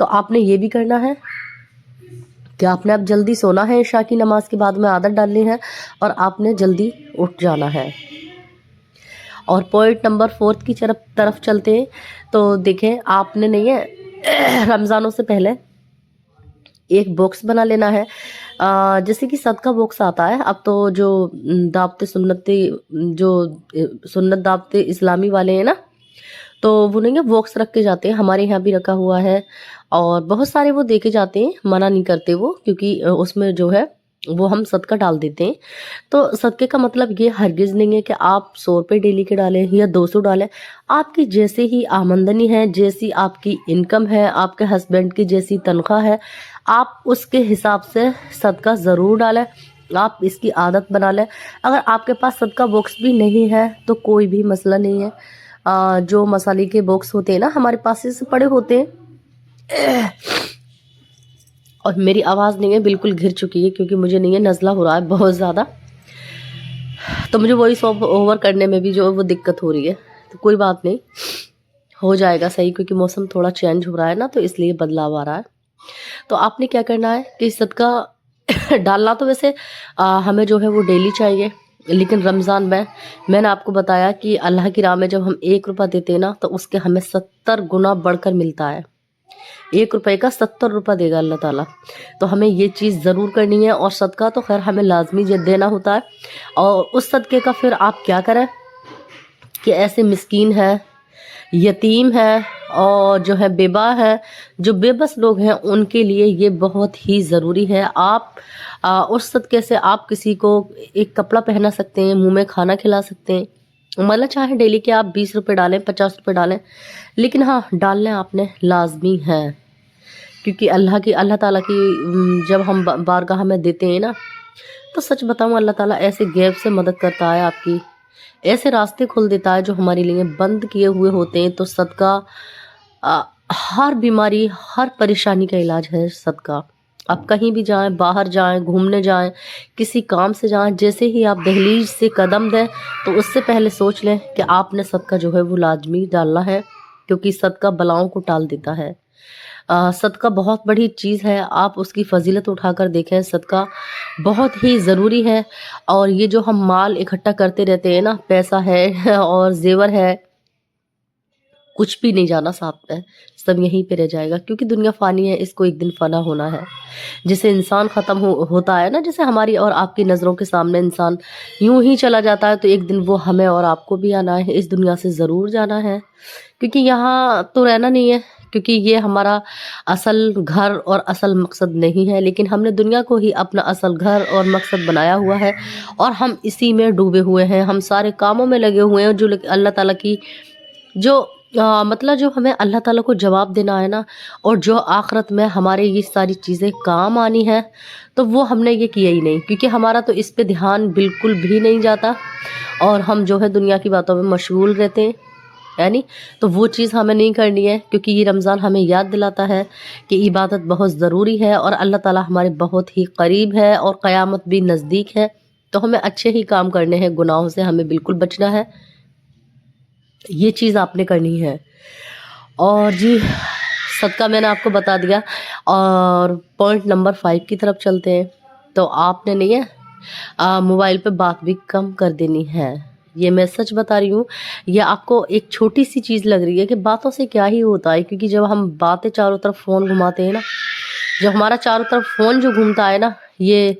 تو آپ نے یہ بھی کرنا ہے کہ آپ نے اب جلدی سونا ہے، عشاء کی نماز کے بعد میں عادت ڈالنی ہے، اور آپ نے جلدی اٹھ جانا ہے۔ اور پوائنٹ نمبر 4 کی طرف چلتے ہیں۔ تو دیکھیں، آپ نے نہیں ہے رمضانوں سے پہلے ایک باکس بنا لینا ہے، جیسے کہ صدقہ باکس آتا ہے اب تو، جو دعوت سنت دعوت اسلامی والے ہیں نا، تو وہ نہیں باکس رکھ کے جاتے ہیں، ہمارے یہاں بھی رکھا ہوا ہے، اور بہت سارے وہ دے کے جاتے ہیں، منع نہیں کرتے وہ، کیونکہ اس میں جو ہے وہ ہم صدقہ ڈال دیتے ہیں۔ تو صدقے کا مطلب یہ ہرگز نہیں ہے کہ آپ 100 روپے ڈیلی کے ڈالیں یا 200 ڈالیں، آپ کی جیسے ہی آمدنی ہے، جیسی آپ کی انکم ہے، آپ کے ہسبینڈ کی جیسی تنخواہ ہے، آپ اس کے حساب سے صدقہ ضرور ڈالیں، آپ اس کی عادت بنا لیں۔ اگر آپ کے پاس صدقہ باکس بھی نہیں ہے تو کوئی بھی مسئلہ نہیں ہے، جو مسالے کے باکس ہوتے ہیں نا ہمارے پاس سے پڑے ہوتے ہیں۔ اور میری آواز نہیں ہے، بالکل گھر چکی ہے، کیونکہ مجھے نہیں ہے نزلہ ہو رہا ہے بہت زیادہ، تو مجھے وائس اوور کرنے میں بھی جو وہ دقت ہو رہی ہے، تو کوئی بات نہیں، ہو جائے گا صحیح، کیونکہ موسم تھوڑا چینج ہو رہا ہے نا، تو اس لیے بدلاؤ آ رہا ہے۔ تو آپ نے کیا کرنا ہے کہ صدقہ ڈالنا تو ویسے ہمیں جو ہے وہ ڈیلی چاہیے، لیکن رمضان میں نے آپ کو بتایا کہ اللہ کی راہ میں جب ہم 1 روپیہ دیتے ہیں نا، تو اس کے ہمیں 70 گنا بڑھ کر ملتا ہے، 1 روپے کا 70 روپیہ دے گا اللہ تعالیٰ۔ تو ہمیں یہ چیز ضرور کرنی ہے، اور صدقہ تو خیر ہمیں لازمی دینا ہوتا ہے، اور اس صدقے کا پھر آپ کیا کریں کہ ایسے مسکین ہے، یتیم ہے، اور جو ہے بیوہ ہے، جو بے بس لوگ ہیں، ان کے لیے یہ بہت ہی ضروری ہے۔ آپ اس صدقے سے آپ کسی کو ایک کپڑا پہنا سکتے ہیں، منہ میں کھانا کھلا سکتے ہیں، مطلب چاہے ڈیلی کے آپ 20 روپے ڈالیں، 50 روپے ڈالیں، لیکن ہاں ڈالنا آپ نے لازمی ہے، کیونکہ اللہ تعالیٰ کی جب ہم بارگاہ میں دیتے ہیں نا، تو سچ بتاؤں اللہ تعالیٰ ایسے غیب سے مدد کرتا ہے آپ کی، ایسے راستے کھول دیتا ہے جو ہمارے لیے بند کیے ہوئے ہوتے ہیں۔ تو صدقہ ہر بیماری، ہر پریشانی کا علاج ہے صدقہ۔ آپ کہیں بھی جائیں، باہر جائیں، گھومنے جائیں، کسی کام سے جائیں، جیسے ہی آپ دہلیز سے قدم دیں تو اس سے پہلے سوچ لیں کہ آپ نے صدقہ جو ہے وہ لازمی ڈالنا ہے، کیونکہ صدقہ بلاؤں کو ٹال دیتا ہے۔ صدقہ بہت بڑی چیز ہے، آپ اس کی فضیلت اٹھا کر دیکھیں، صدقہ بہت ہی ضروری ہے۔ اور یہ جو ہم مال اکٹھا کرتے رہتے ہیں نا، پیسہ ہے اور زیور ہے، کچھ بھی نہیں جانا ساتھ میں، سب یہیں پہ رہ جائے گا، کیونکہ دنیا فانی ہے، اس کو ایک دن فنا ہونا ہے۔ جسے انسان ختم ہوتا ہے نا، جیسے ہماری اور آپ کی نظروں کے سامنے انسان یوں ہی چلا جاتا ہے، تو ایک دن وہ ہمیں اور آپ کو بھی آنا ہے، اس دنیا سے ضرور جانا ہے، کیونکہ یہاں تو رہنا نہیں ہے، کیونکہ یہ ہمارا اصل گھر اور اصل مقصد نہیں ہے، لیکن ہم نے دنیا کو ہی اپنا اصل گھر اور مقصد بنایا ہوا ہے، اور ہم اسی میں ڈوبے ہوئے ہیں، ہم سارے کاموں میں لگے ہوئے ہیں، جو اللہ تعالیٰ کی جو مطلب جو ہمیں اللہ تعالیٰ کو جواب دینا ہے نا، اور جو آخرت میں ہمارے یہ ساری چیزیں کام آنی ہے، تو وہ ہم نے یہ کیا ہی نہیں، کیونکہ ہمارا تو اس پہ دھیان بالکل بھی نہیں جاتا، اور ہم جو ہے دنیا کی باتوں میں مشغول رہتے ہیں، یعنی تو وہ چیز ہمیں نہیں کرنی ہے، کیونکہ یہ رمضان ہمیں یاد دلاتا ہے کہ عبادت بہت ضروری ہے، اور اللہ تعالیٰ ہمارے بہت ہی قریب ہے، اور قیامت بھی نزدیک ہے، تو ہمیں اچھے ہی کام کرنے ہیں، گناہوں سے ہمیں بالکل بچنا ہے، یہ چیز آپ نے کرنی ہے۔ اور جی صدقہ میں نے آپ کو بتا دیا، اور پوائنٹ نمبر 5 کی طرف چلتے ہیں۔ تو آپ نے نہیں ہے موبائل پہ بات بھی کم کر دینی ہے، یہ میں سچ بتا رہی ہوں، یہ آپ کو ایک چھوٹی سی چیز لگ رہی ہے کہ باتوں سے کیا ہی ہوتا ہے، کیونکہ جب ہم باتیں چاروں طرف فون گھماتے ہیں نا، جب ہمارا چاروں طرف فون جو گھومتا ہے نا، یہ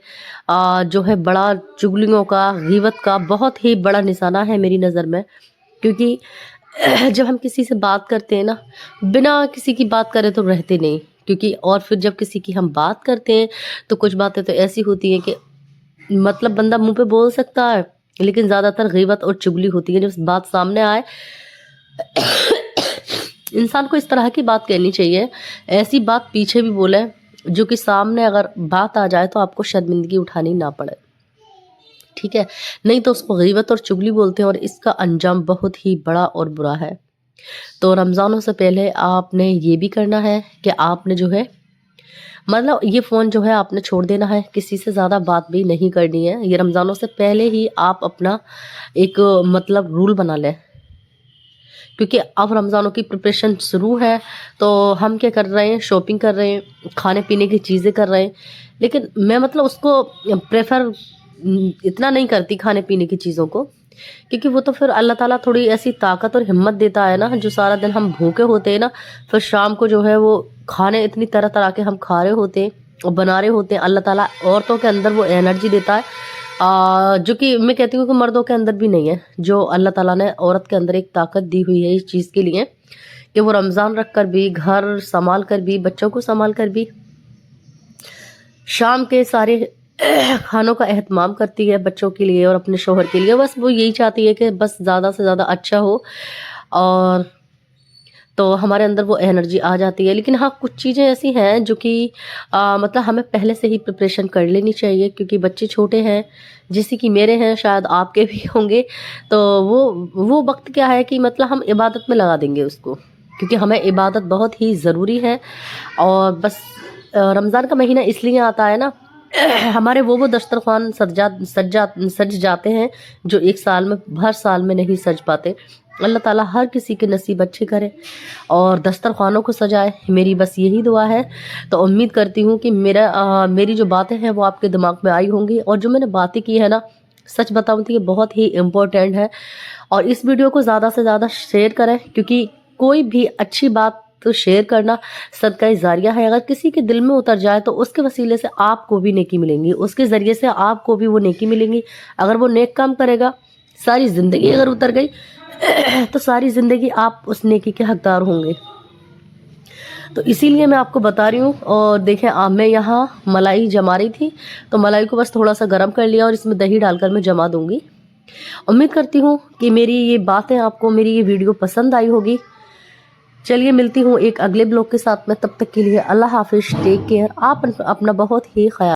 جو ہے بڑا چگلیوں کا، غیبت کا بہت ہی بڑا نشانہ ہے میری نظر میں، کیونکہ جب ہم کسی سے بات کرتے ہیں نا، بنا کسی کی بات کرے تو رہتے نہیں، کیونکہ اور پھر جب کسی کی ہم بات کرتے ہیں تو کچھ باتیں تو ایسی ہوتی ہیں کہ مطلب بندہ منہ پہ بول سکتا ہے، لیکن زیادہ تر غیبت اور چگلی ہوتی ہے، جب بات سامنے آئے انسان کو اس طرح کی بات کہنی چاہیے، ایسی بات پیچھے بھی بولے جو کہ سامنے اگر بات آ جائے تو آپ کو شرمندگی اٹھانی نہ پڑے، ٹھیک ہے، نہیں تو اس کو غیبت اور چگلی بولتے ہیں، اور اس کا انجام بہت ہی بڑا اور برا ہے۔ تو رمضانوں سے پہلے آپ نے یہ بھی کرنا ہے کہ آپ نے جو ہے مطلب یہ فون جو ہے آپ نے چھوڑ دینا ہے، کسی سے زیادہ بات بھی نہیں کرنی ہے، یہ رمضانوں سے پہلے ہی آپ اپنا ایک مطلب رول بنا لیں، کیونکہ اب رمضانوں کی پریپریشن شروع ہے، تو ہم کیا کر رہے ہیں، شاپنگ کر رہے ہیں، کھانے پینے کی چیزیں کر رہے ہیں. لیکن میں مطلب اس کو پریفر اتنا نہیں کرتی کھانے پینے کی چیزوں کو، کیونکہ وہ تو پھر اللہ تعالیٰ تھوڑی ایسی طاقت اور ہمت دیتا ہے نا. جو سارا دن ہم بھوکے ہوتے ہیں نا، پھر شام کو جو ہے وہ کھانے اتنی طرح طرح کے ہم کھا رہے ہوتے ہیں اور بنا رہے ہوتے ہیں. اللہ تعالیٰ عورتوں کے اندر وہ انرجی دیتا ہے جو کہ میں کہتی ہوں کہ مردوں کے اندر بھی نہیں ہے. جو اللہ تعالیٰ نے عورت کے اندر ایک طاقت دی ہوئی ہے اس چیز کے لیے کہ وہ رمضان رکھ کر بھی، گھر سنبھال کر بھی، بچوں کو سنبھال کر بھی، شام کے سارے کھانوں کا اہتمام کرتی ہے بچوں کے لیے اور اپنے شوہر کے لیے. بس وہ یہی چاہتی ہے کہ بس زیادہ سے زیادہ اچھا ہو، اور تو ہمارے اندر وہ انرجی آ جاتی ہے. لیکن ہاں کچھ چیزیں ایسی ہیں جو کہ مطلب ہمیں پہلے سے ہی پریپریشن کر لینی چاہیے، کیونکہ بچے چھوٹے ہیں جیسے کہ میرے ہیں، شاید آپ کے بھی ہوں گے. تو وہ وقت کیا ہے کہ مطلب ہم عبادت میں لگا دیں گے اس کو، کیونکہ ہمیں عبادت بہت ہی ضروری ہے. اور بس رمضان کا مہینہ اس لیے آتا ہے نا، ہمارے وہ دسترخوان سج جاتے ہیں جو ایک سال میں، ہر سال میں نہیں سج پاتے. اللہ تعالیٰ ہر کسی کے نصیب اچھے کرے اور دسترخوانوں کو سجائے، میری بس یہی دعا ہے. تو امید کرتی ہوں کہ میری جو باتیں ہیں وہ آپ کے دماغ میں آئی ہوں گی، اور جو میں نے باتیں کی ہے نا، سچ بتاؤں تو یہ بہت ہی امپورٹنٹ ہے. اور اس ویڈیو کو زیادہ سے زیادہ شیئر کریں، کیونکہ کوئی بھی اچھی بات تو شیئر کرنا صدقہ جاریہ ہے. اگر کسی کے دل میں اتر جائے تو اس کے وسیلے سے آپ کو بھی نیکی ملیں گی، اس کے ذریعے سے آپ کو بھی وہ نیکی ملیں گی. اگر وہ نیک کام کرے گا، ساری زندگی اگر اتر گئی تو ساری زندگی آپ اس نیکی کے حقدار ہوں گے. تو اسی لیے میں آپ کو بتا رہی ہوں. اور دیکھیں میں یہاں ملائی جما رہی تھی، تو ملائی کو بس تھوڑا سا گرم کر لیا اور اس میں دہی ڈال کر میں جما دوں گی. امید کرتی ہوں کہ میری یہ باتیں آپ کو، میری یہ ویڈیو پسند آئی ہوگی. چلیے ملتی ہوں ایک اگلے بلاگ کے ساتھ میں، تب تک کے لیے اللہ حافظ، ٹیک کیئر. آپ اپنا بہت ہی خیال